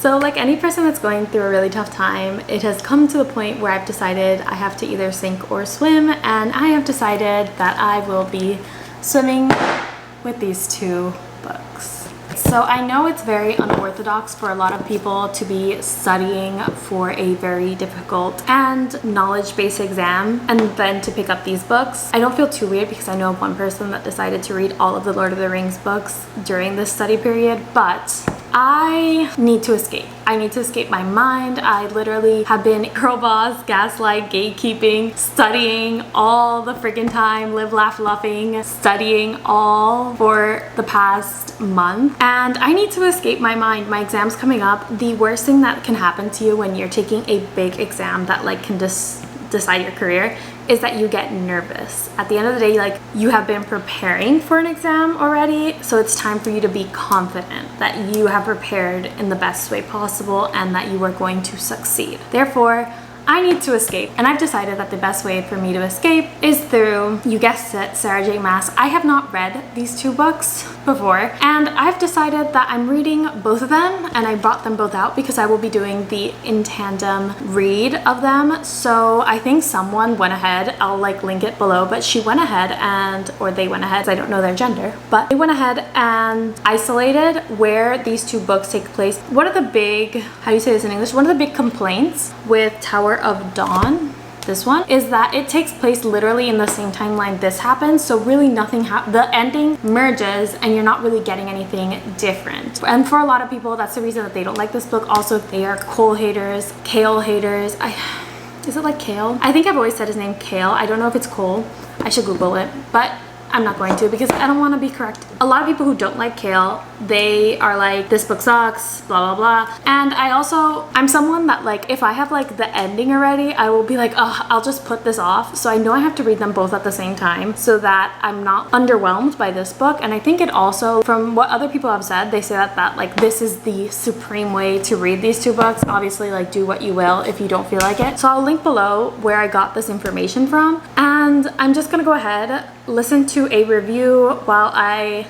So like any person that's going through a really tough time, it has come to the point where I've decided I have to either sink or swim, and I have decided that I will be swimming with these two books. So I know it's very unorthodox for a lot of people to be studying for a very difficult and knowledge-based exam and then to pick up these books. I don't feel too weird because I know of one person that decided to read all of the Lord of the Rings books during this study period, but I need to escape. I need to escape my mind. I literally have been girl boss, gaslight, gatekeeping, studying all the freaking time, live, laugh, laughing, studying all for the past month. And I need to escape my mind. My exam's coming up. The worst thing that can happen to you when you're taking a big exam that like can decide your career is that you get nervous. At the end of the day, like, you have been preparing for an exam already, so it's time for you to be confident that you have prepared in the best way possible and that you are going to succeed. Therefore, I need to escape, and I've decided that the best way for me to escape is through, you guessed it, Sarah J Maas. I have not read these two books before, and I've decided that I'm reading both of them, and I brought them both out because I will be doing the in tandem read of them. So I think someone went ahead, I'll like link it below, but she went ahead and, or they went ahead, I don't know their gender, but they went ahead and isolated where these two books take place. One of the big, how do you say this in English? One of the big complaints with Tower of Dawn, this one, is that it takes place literally in the same timeline this happens, so really nothing the ending merges and you're not really getting anything different. And for a lot of people, that's the reason that they don't like this book. Also, they are Cole haters, Kale haters. Is it like Kale? I think I've always said his name Kale. I don't know if it's Cole. I should Google it, but I'm not going to because I don't want to be correct. A lot of people who don't like Kale, they are like, this book sucks, blah, blah, blah. And I'm someone that like, if I have like the ending already, I will be like, oh, I'll just put this off. So I know I have to read them both at the same time so that I'm not underwhelmed by this book. And I think it also, from what other people have said, they say that like this is the supreme way to read these two books. Obviously, like, do what you will if you don't feel like it. So I'll link below where I got this information from. And I'm just gonna go ahead, listen to a review while I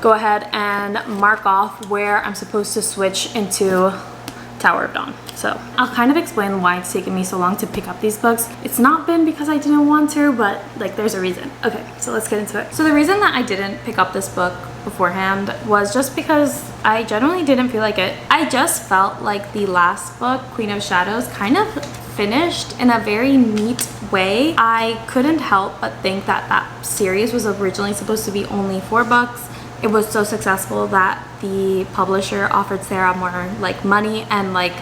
go ahead and mark off where I'm supposed to switch into Tower of Dawn. So I'll kind of explain why it's taken me so long to pick up these books. It's not been because I didn't want to, but like there's a reason. Okay, so let's get into it. So the reason that I didn't pick up this book beforehand was just because I generally didn't feel like it. I just felt like the last book, Queen of Shadows, kind of finished in a very neat way. I couldn't help but think that that series was originally supposed to be only 4 books. It was so successful that the publisher offered Sarah more like money and like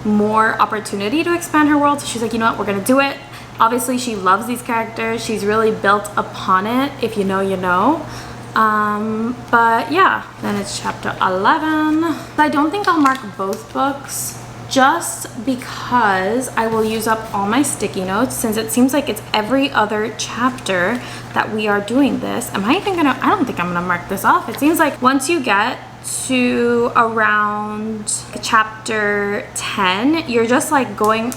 more opportunity to expand her world. So she's like, you know what, we're gonna do it. Obviously she loves these characters. She's really built upon it. If you know, you know. But yeah, then it's chapter 11. I don't think I'll mark both books just because I will use up all my sticky notes since it seems like it's every other chapter that we are doing this. Am I even gonna, I don't think I'm gonna mark this off. It seems like once you get to around chapter 10, you're just like going,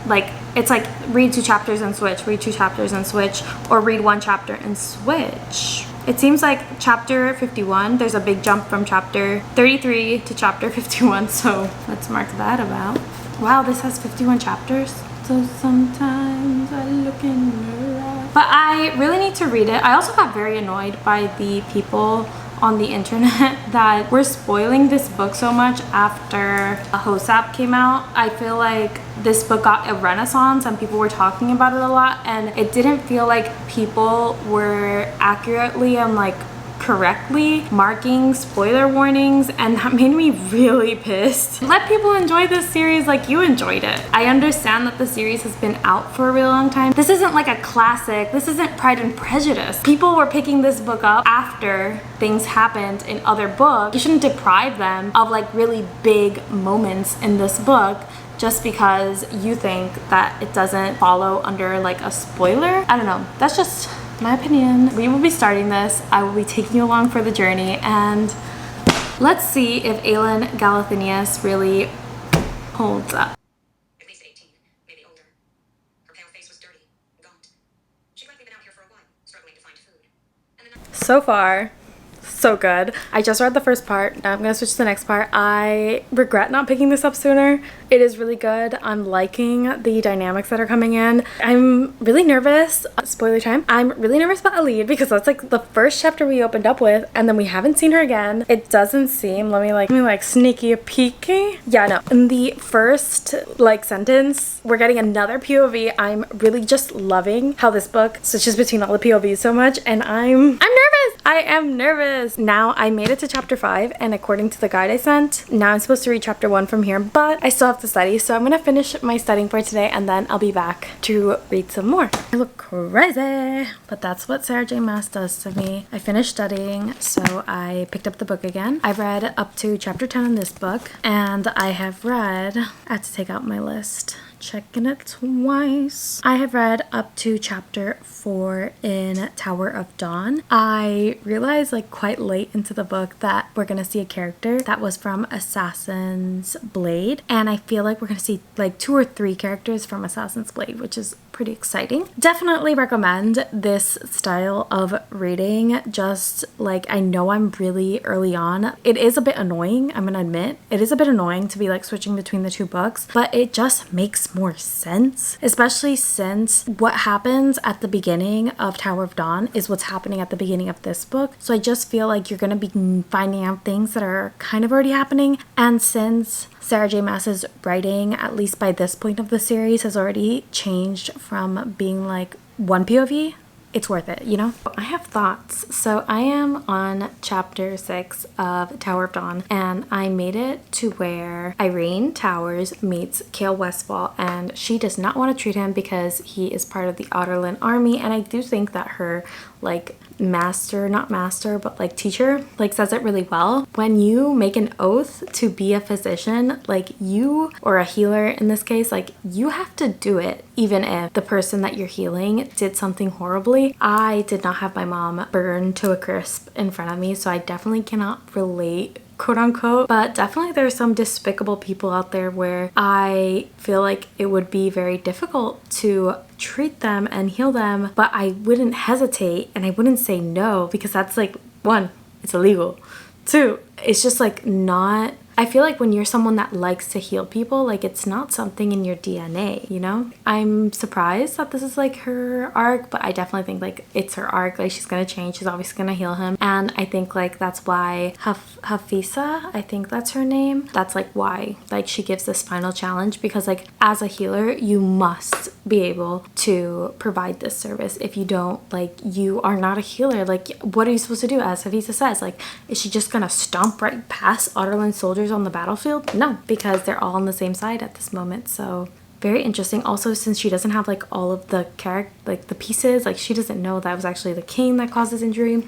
like, it's like read 2 chapters and switch, read 2 chapters and switch, or read 1 chapter and switch. It seems like chapter 51, there's a big jump from chapter 33 to chapter 51, so let's mark that about. Wow, this has 51 chapters. So sometimes I look in your eyes. But I really need to read it. I also got very annoyed by the people on the internet that were spoiling this book so much after HOSAP came out. I feel like this book got a renaissance and people were talking about it a lot, and it didn't feel like people were accurately and like correctly marking spoiler warnings, and that made me really pissed. Let people enjoy this series like you enjoyed it. I understand that the series has been out for a really long time. This isn't like a classic. This isn't Pride and Prejudice. People were picking this book up after things happened in other books. You shouldn't deprive them of like really big moments in this book just because you think that it doesn't follow under like a spoiler. I don't know. That's just my opinion. We will be starting this. I will be taking you along for the journey, and let's see if Aelin Galathynius really holds up. At least 18, maybe older. Her pale face was dirty, gaunt. She'd likely been out here for a while, struggling to find food. So far, So good. I just read the first part. I'm gonna switch to the next part. I regret not picking this up sooner. It is really good. I'm liking the dynamics that are coming in. I'm really nervous. Spoiler time. I'm really nervous about Alid because that's like the first chapter we opened up with, and then we haven't seen her again. It doesn't seem, let me like sneaky peeky. Yeah, no. In the first like sentence, we're getting another POV. I'm really just loving how this book switches between all the POVs so much, and I'm nervous. I am nervous. Now I made it to chapter 5, and according to the guide I sent, now I'm supposed to read chapter 1 from here, but I still have to study, so I'm gonna finish my studying for today, and then I'll be back to read some more. I look crazy, but that's what Sarah J Maas does to me. I finished studying, so I picked up the book again. I've read up to chapter 10 in this book, and I have read, I have to take out my list, checking it twice. I have read up to chapter 4 in Tower of Dawn. I realized like quite late into the book that we're gonna see a character that was from Assassin's Blade, and I feel like we're gonna see like 2 or 3 characters from Assassin's Blade, which is pretty exciting. Definitely recommend this style of reading. Just like, I know I'm really early on. It is a bit annoying, I'm gonna admit. It is a bit annoying to be like switching between the 2 books, but it just makes more sense, especially since what happens at the beginning of Tower of Dawn is what's happening at the beginning of this book. So I just feel like you're gonna be finding out things that are kind of already happening, and since Sarah J Maas's writing, at least by this point of the series, has already changed from being like one POV, it's worth it, you know? I have thoughts. So I am on chapter 6 of Tower of Dawn, and I made it to where Irene Towers meets Cale Westfall, and she does not want to treat him because he is part of the Otterlin army, and I do think that her like not master, but like teacher, like says it really well. When you make an oath to be a physician, like you, or a healer in this case, like you have to do it even if the person that you're healing did something horribly. I did not have my mom burned to a crisp in front of me, so I definitely cannot relate, quote unquote, but definitely there's some despicable people out there where I feel like it would be very difficult to treat them and heal them, but I wouldn't hesitate and I wouldn't say no, because that's like, 1, it's illegal. 2, it's just like not, I feel like when you're someone that likes to heal people, like it's not something in your DNA, you know? I'm surprised that this is like her arc, but I definitely think like it's her arc. Like she's gonna change, she's obviously gonna heal him. And I think like that's why Hafisa, I think that's her name, that's like why like she gives this final challenge, because like as a healer, you must be able to provide this service. If you don't, like you are not a healer. Like what are you supposed to do? As Hafisa says, like is she just gonna stomp right past Otterlin soldiers on the battlefield? No, because they're all on the same side at this moment. So very interesting. Also, since she doesn't have like all of the like the pieces, like she doesn't know that was actually the king that caused this injury.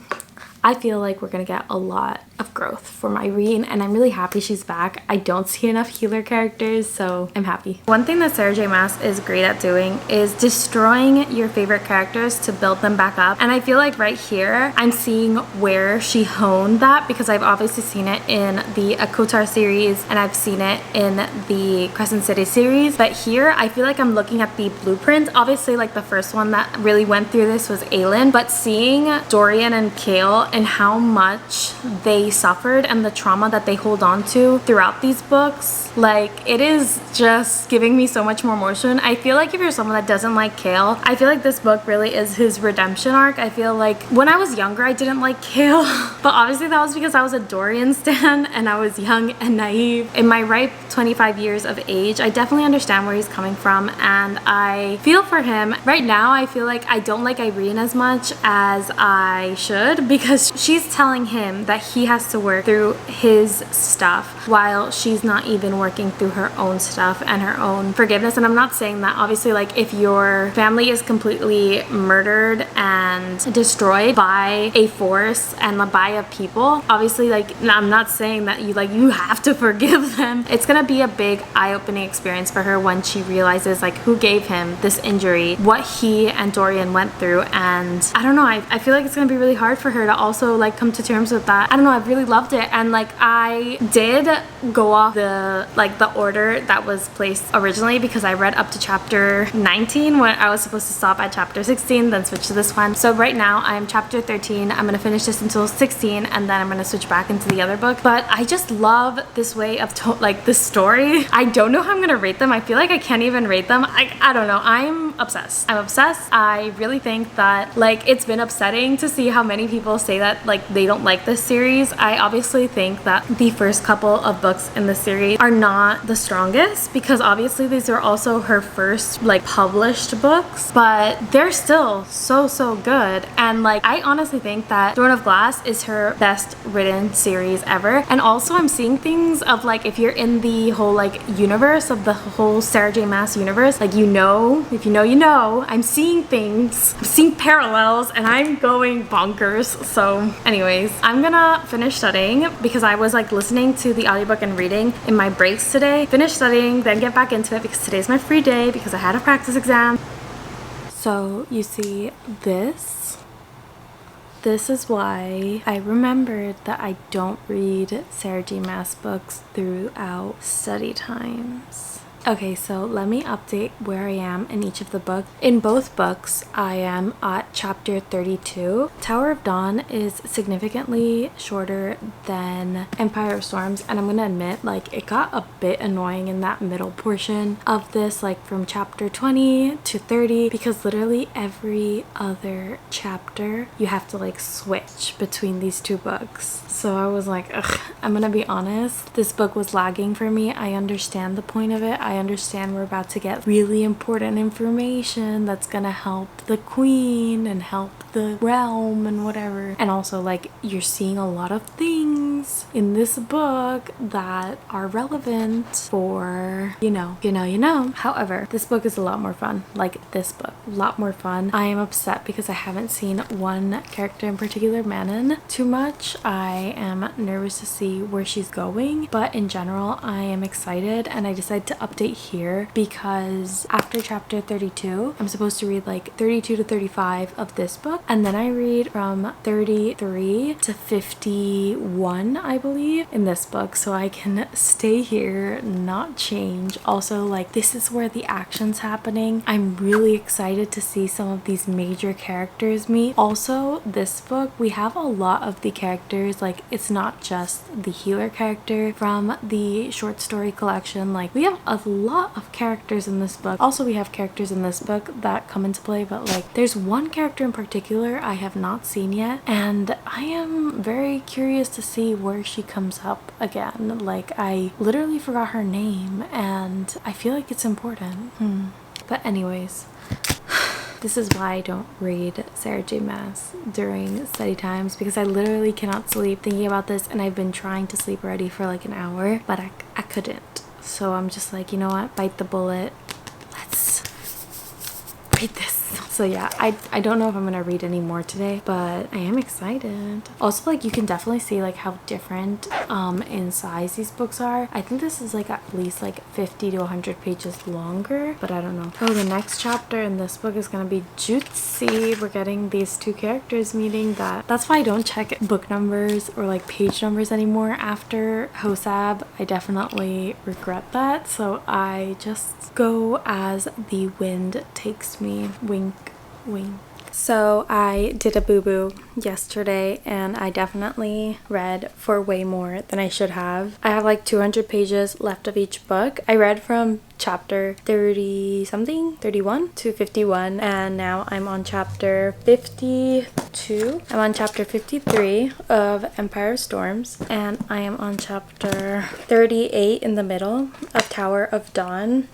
I feel like we're gonna get a lot of growth from Irene, and I'm really happy she's back. I don't see enough healer characters, so I'm happy. One thing that Sarah J Maas is great at doing is destroying your favorite characters to build them back up, and I feel like right here I'm seeing where she honed that, because I've obviously seen it in the Akotar series and I've seen it in the Crescent City series, but here I feel like I'm looking at the blueprint. Obviously like the first one that really went through this was Aelin, but seeing Dorian and Cale and how much they suffered and the trauma that they hold on to throughout these books, like it is just giving me so much more emotion. I feel like if you're someone that doesn't like Cale, I feel like this book really is his redemption arc. I feel like when I was younger I didn't like Cale, but obviously that was because I was a Dorian stan and I was young and naive. In my ripe 25 years of age, I definitely understand where he's coming from and I feel for him. Right now I feel like I don't like Irene as much as I should, because she's telling him that he has to work through his stuff while she's not even working through her own stuff and her own forgiveness. And I'm not saying that obviously like if your family is completely murdered and destroyed by a force and by a people, obviously like I'm not saying that you have to forgive them. It's gonna be a big eye-opening experience for her when she realizes like who gave him this injury, what he and Dorian went through, and I don't know, I feel like it's gonna be really hard for her to also like come to terms with that. I don't know, really loved it. And like I did go off the order that was placed originally, because I read up to chapter 19 when I was supposed to stop at chapter 16, then switch to this one. So right now I'm chapter 13. I'm gonna finish this until 16, and then I'm gonna switch back into the other book. But I just love this way of this story. I don't know how I'm gonna rate them. I feel like I can't even rate them. I don't know. I'm obsessed. I'm obsessed. I really think that like it's been upsetting to see how many people say that like they don't like this series. I obviously think that the first couple of books in the series are not the strongest, because obviously these are also her first like published books, but they're still so good. And like I honestly think that Throne of Glass is her best written series ever. And also I'm seeing things of like, if you're in the whole like universe of the whole Sarah J Maas universe, like if you know, I'm seeing things, I'm seeing parallels, and I'm going bonkers. So anyways, I'm gonna finish studying, because I was like listening to the audiobook and reading in my breaks today. Finish studying, then get back into it, because today's my free day because I had a practice exam. So you see this is why I remembered that I don't read Sarah J Maas books throughout study times. Okay, so let me update where I am in each of the books. In both books, I am at chapter 32. Tower of Dawn is significantly shorter than Empire of Storms, and I'm gonna admit, like, it got a bit annoying in that middle portion of this, like from chapter 20 to 30, because literally every other chapter you have to like switch between these two books. So I was like, ugh, I'm gonna be honest, this book was lagging for me. I understand the point of it. I understand we're about to get really important information that's gonna help the queen and help the realm and whatever. And also like you're seeing a lot of things in this book that are relevant for, you know. However, this book is a lot more fun. Like this book, a lot more fun. I am upset because I haven't seen one character in particular, Manon, too much. I am nervous to see where she's going, but in general I am excited, and I decided to update here because after chapter 32 I'm supposed to read like 32 to 35 of this book, and then I read from 33 to 51 I believe in this book, so I can stay here, not change. Also, like, this is where the action's happening. I'm really excited to see some of these major characters meet. Also, this book, we have a lot of the characters, like it's not just the healer character from the short story collection. Like we have a lot of characters in this book. Also, we have characters in this book that come into play, but like there's one character in particular I have not seen yet, and I am very curious to see where she comes up again. Like I literally forgot her name, and I feel like it's important. But anyways, this is why I don't read Sarah J Maas during study times, because I literally cannot sleep thinking about this, and I've been trying to sleep already for like an hour, but I couldn't. So I'm just like, you know what, bite the bullet, let's read this. So yeah, I don't know if I'm gonna read any more today, but I am excited. Also, like, you can definitely see like how different in size these books are. I think this is like at least like 50 to 100 pages longer, but I don't know. Oh, the next chapter in this book is gonna be juicy. We're getting these two characters meeting. That's why I don't check book numbers or like page numbers anymore after Hosab. I definitely regret that, so I just go as the wind takes me. Wink wink. So I did a boo-boo yesterday, and I definitely read for way more than I should have. I have like 200 pages left of each book. I read from chapter 30 something, 31 to 51, and now I'm on chapter 52. I'm on chapter 53 of Empire of Storms, and I am on chapter 38 in the middle of Tower of Dawn.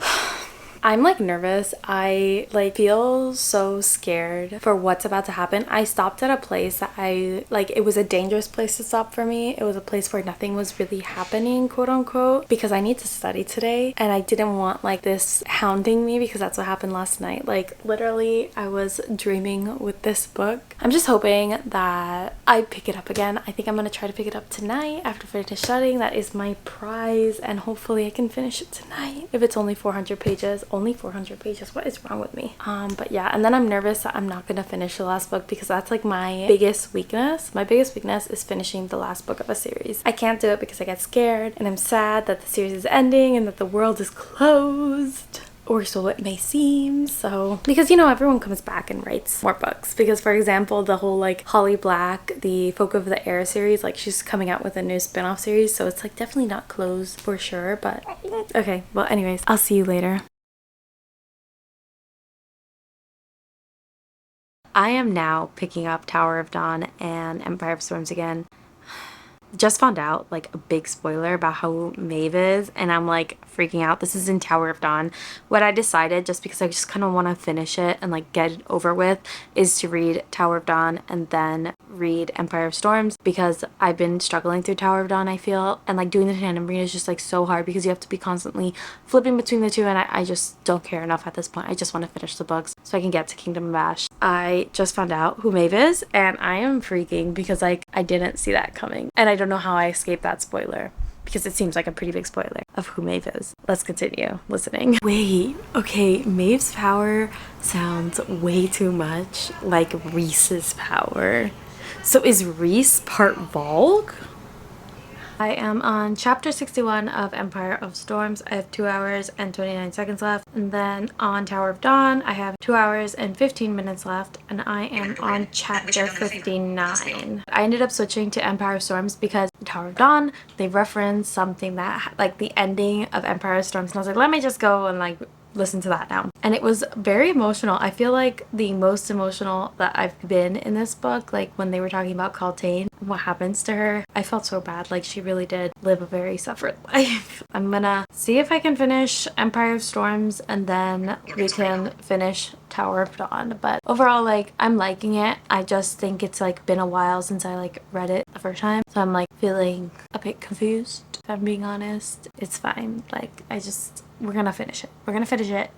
I'm like nervous. I like feel so scared for what's about to happen. I stopped at a place that it was a dangerous place to stop for me. It was a place where nothing was really happening, quote unquote, because I need to study today, and I didn't want like this hounding me, because that's what happened last night. Like literally I was dreaming with this book. I'm just hoping that I pick it up again. I think I'm gonna try to pick it up tonight after finish studying. That is my prize, and hopefully I can finish it tonight. If it's only 400 pages, only 400 pages. What is wrong with me? But yeah, and then I'm nervous that I'm not gonna finish the last book because that's like my biggest weakness. My biggest weakness is finishing the last book of a series. I can't do it because I get scared and I'm sad that the series is ending and that the world is closed. Or so it may seem. So because, you know, everyone comes back and writes more books, because for example the whole like Holly Black, the Folk of the Air series, like she's coming out with a new spin-off series, so it's like definitely not closed for sure. But okay, well anyways, I'll see you later. I am now picking up Tower of Dawn and Empire of Storms again. Just found out like a big spoiler about how Maeve is, and I'm like freaking out. This is in Tower of Dawn. What I decided, just because I just kind of want to finish it and like get it over with, is to read Tower of Dawn and then read Empire of Storms, because I've been struggling through Tower of Dawn, I feel, and like doing the tandem read is just like so hard because you have to be constantly flipping between the two, and I just don't care enough at this point. I just want to finish the books so I can get to Kingdom Bash. I just found out who Maeve is and I am freaking because like I didn't see that coming, and I don't know how I escaped that spoiler because it seems like a pretty big spoiler of who Maeve is. Let's continue listening. Wait, okay, Maeve's power sounds way too much like Rhys's power. So is Rhys part Volg? I am on chapter 61 of Empire of Storms. I have 2 hours and 29 seconds left. And then on Tower of Dawn, I have 2 hours and 15 minutes left. And I am on chapter 59. I ended up switching to Empire of Storms because Tower of Dawn, they reference something that, like the ending of Empire of Storms. And I was like, let me just go and like listen to that now. And it was very emotional. I feel like the most emotional that I've been in this book, like when they were talking about Kaltain, what happens to her. I felt so bad. Like she really did live a very suffered life. I'm gonna see if I can finish Empire of Storms and then we can finish Tower of Dawn. But overall, like I'm liking it. I just think it's like been a while since I like read it the first time, so I'm like feeling a bit confused, if I'm being honest. It's fine. Like we're gonna finish it. We're gonna finish it.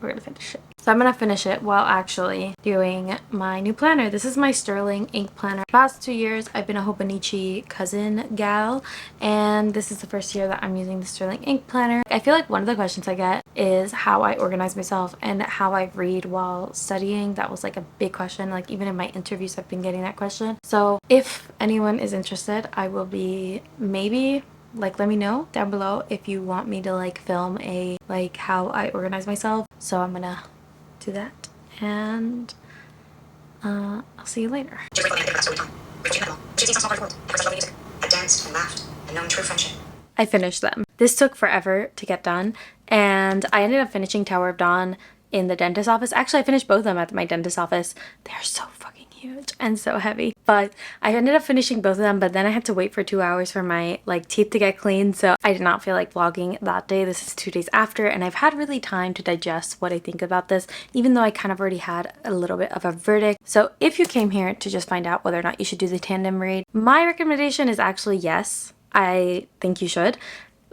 We're gonna finish it. So I'm gonna finish it while actually doing my new planner. This is my Sterling ink planner. The past 2 years I've been a Hobonichi cousin gal, and this is the first year that I'm using the Sterling ink planner. I feel like one of the questions I get is how I organize myself and how I read while studying. That was like a big question. Like even in my interviews I've been getting that question. So if anyone is interested, I will be maybe like let me know down below if you want me to like film a like how I organize myself. So I'm gonna do that, and I'll see you later. I finished them. This took forever to get done, and I ended up finishing Tower of Dawn in the dentist office. Actually, I finished both of them at my dentist office. They're so fucking huge and so heavy. But I ended up finishing both of them, but then I had to wait for 2 hours for my like teeth to get clean, so I did not feel like vlogging that day. This is 2 days after, and I've had really time to digest what I think about this, even though I kind of already had a little bit of a verdict. So if you came here to just find out whether or not you should do the tandem read, my recommendation is actually yes. I think you should.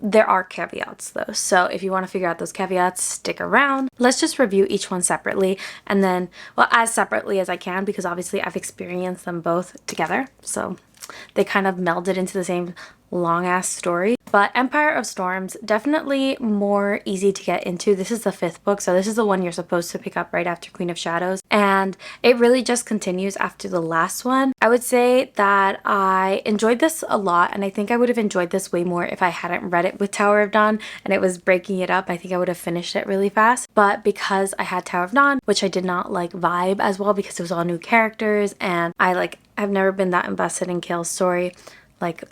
There are caveats though, so if you want to figure out those caveats, stick around. Let's just review each one separately, and then, well, as separately as I can, because obviously I've experienced them both together, so they kind of melded into the same long ass story. But Empire of Storms, definitely more easy to get into. This is the 5th book, so this is the one you're supposed to pick up right after Queen of Shadows, and it really just continues after the last one. I would say that I enjoyed this a lot, and I think I would have enjoyed this way more if I hadn't read it with Tower of Dawn and it was breaking it up. I think I would have finished it really fast, but because I had Tower of Dawn, which I did not like vibe as well because it was all new characters, and I've never been that invested in Kale's story. Like,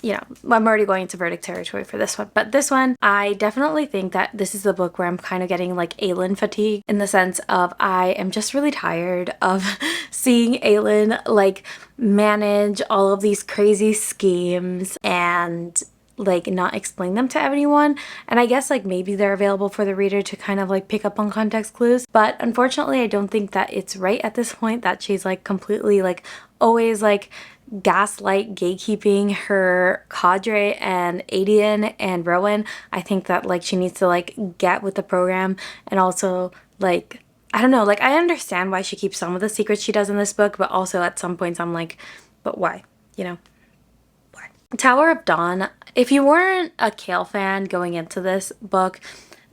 you know, I'm already going into verdict territory for this one. But this one, I definitely think that this is the book where I'm kind of getting like Aelin fatigue, in the sense of I am just really tired of seeing Aelin like manage all of these crazy schemes and like not explain them to anyone. And I guess like maybe they're available for the reader to kind of like pick up on context clues, but unfortunately I don't think that it's right at this point that she's like completely like always like gaslight gatekeeping her cadre and Adian and Rowan. I think that like she needs to like get with the program, and also like I don't know, like I understand why she keeps some of the secrets she does in this book, but also at some points I'm like, but why, you know? Tower of Dawn, if you weren't a Kale fan going into this book,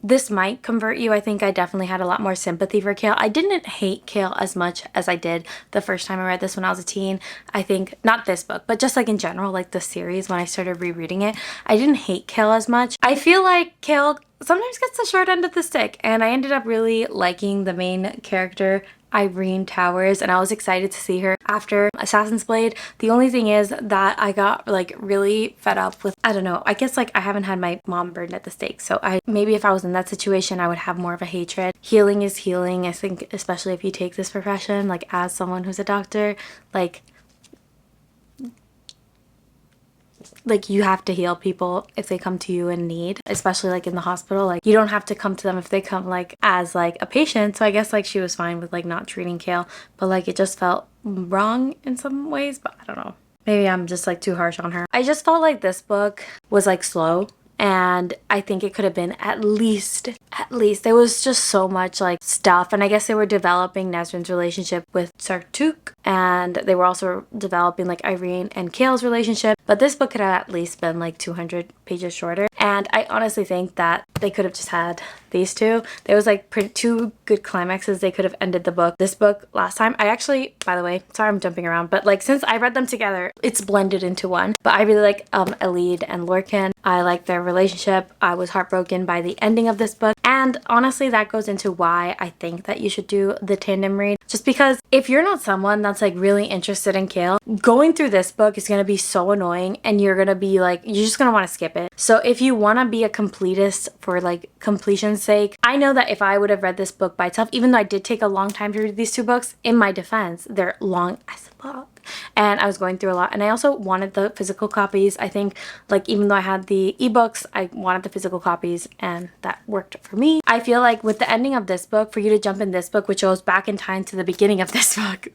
this might convert you. I think I definitely had a lot more sympathy for Kale. I didn't hate Kale as much as I did the first time I read this when I was a teen. I think, not this book, but just like in general, like the series, when I started rereading it, I didn't hate Kale as much. I feel like Kale sometimes gets the short end of the stick, and I ended up really liking the main character, Irene Towers, and I was excited to see her after Assassin's Blade. The only thing is that I got like really fed up with, I don't know, I guess like I haven't had my mom burned at the stake, so maybe if I was in that situation I would have more of a hatred. Healing is healing, I think, especially if you take this profession, like as someone who's a doctor, like you have to heal people if they come to you in need, especially like in the hospital. Like you don't have to come to them if they come like as like a patient. So I guess like she was fine with like not treating Kale, but like it just felt wrong in some ways. But I don't know, maybe I'm just like too harsh on her. I just felt like this book was like slow, and I think it could have been at least there was just so much like stuff. And I guess they were developing Nesrin's relationship with Sartuk, and they were also developing like Irene and Kale's relationship, but this book could have at least been like 200 pages shorter. And I honestly think that they could have just had these two. There was like two good climaxes. They could have ended the book. This book last time, I actually, by the way, sorry I'm jumping around, but like since I read them together, it's blended into one. But I really like Elide and Lorcan. I like their relationship. I was heartbroken by the ending of this book. And honestly, that goes into why I think that you should do the tandem read. Just because if you're not someone that's like really interested in Kale, going through this book is going to be so annoying, and you're going to be like, you're just going to want to skip it. So if you want to be a completist for like completion's sake, I know that if I would have read this book by itself, even though I did take a long time to read these two books, in my defense, they're long as fuck. And I was going through a lot, and I also wanted the physical copies. I think like even though I had the ebooks, I wanted the physical copies, and that worked for me. I feel like with the ending of this book, for you to jump in this book, which goes back in time to the beginning of this book,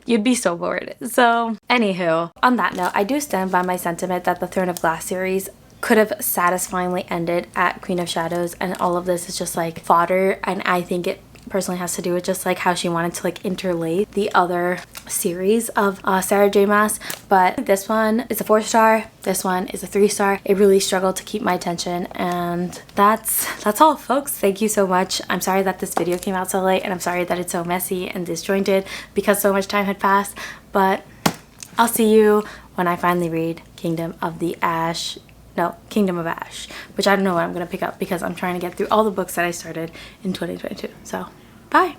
you'd be so bored. So anywho, on that note, I do stand by my sentiment that the Throne of Glass series could have satisfyingly ended at Queen of Shadows, and all of this is just like fodder. And I think it personally has to do with just like how she wanted to like interlace the other series of Sarah J Maas. But this one is a 4-star, this one is a 3-star. It really struggled to keep my attention, and that's all, folks. Thank you so much. I'm sorry that this video came out so late, and I'm sorry that it's so messy and disjointed because so much time had passed, but I'll see you when I finally read Kingdom of Ash, which I don't know what I'm gonna pick up because I'm trying to get through all the books that I started in 2022. So bye.